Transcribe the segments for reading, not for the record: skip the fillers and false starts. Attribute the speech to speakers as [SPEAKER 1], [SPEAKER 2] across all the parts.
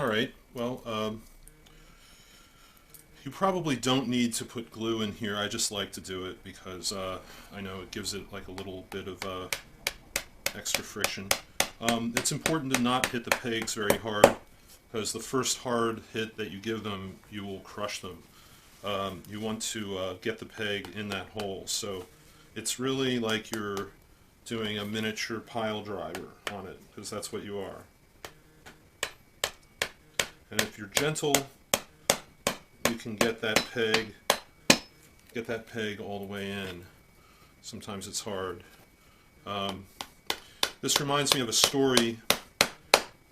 [SPEAKER 1] Alright, well, you probably don't need to put glue in here. I just like to do it because I know it gives it like a little bit of extra friction. It's important to not hit the pegs very hard because the first hard hit that you give them, you will crush them. You want to get the peg in that hole. So it's really like you're doing a miniature pile driver on it, because that's what you are. And if you're gentle, you can get that peg all the way in. Sometimes it's hard. This reminds me of a story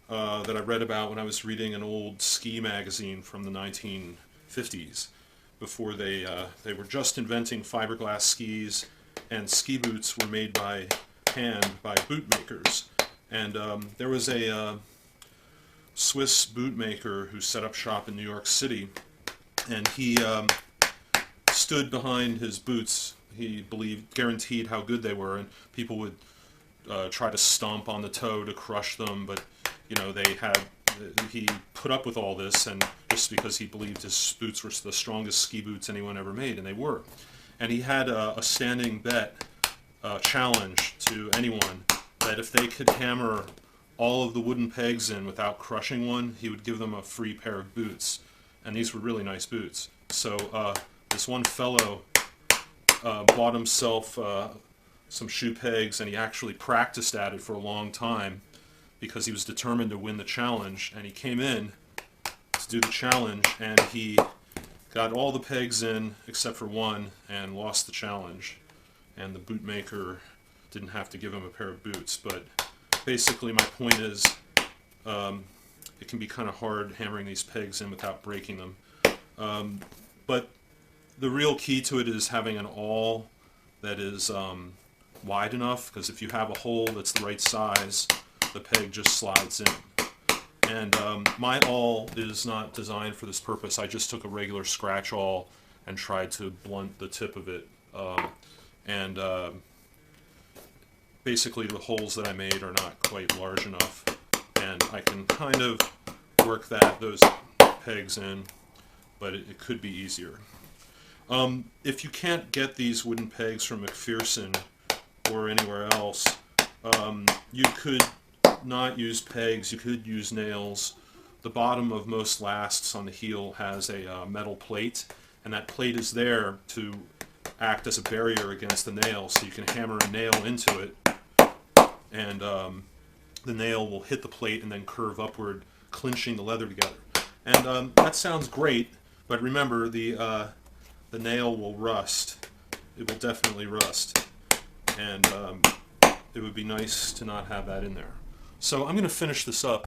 [SPEAKER 1] that I read about when I was reading an old ski magazine from the 1950s, before they were just inventing fiberglass skis, and ski boots were made by hand by boot makers. And there was a Swiss boot maker who set up shop in New York City, and he stood behind his boots. He guaranteed how good they were, and people would try to stomp on the toe to crush them, but you know, he put up with all this, and just because he believed his boots were the strongest ski boots anyone ever made, and they were. And he had a standing bet challenge to anyone that if they could hammer all of the wooden pegs in without crushing one, he would give them a free pair of boots. And these were really nice boots. So this one fellow bought himself some shoe pegs, and he actually practiced at it for a long time because he was determined to win the challenge. And he came in to do the challenge, and he got all the pegs in except for one and lost the challenge. And the bootmaker didn't have to give him a pair of boots. But basically my point is, it can be kind of hard hammering these pegs in without breaking them. But the real key to it is having an awl that is wide enough, because if you have a hole that's the right size, the peg just slides in. And my awl is not designed for this purpose. I just took a regular scratch awl and tried to blunt the tip of it. Basically the holes that I made are not quite large enough, and I can kind of work those pegs in, but it could be easier. If you can't get these wooden pegs from McPherson or anywhere else, you could not use pegs, you could use nails. The bottom of most lasts on the heel has a metal plate, and that plate is there to act as a barrier against the nail, so you can hammer a nail into it, and the nail will hit the plate and then curve upward, clinching the leather together. And that sounds great, but remember, the nail will rust. It will definitely rust, and it would be nice to not have that in there. So I'm going to finish this up.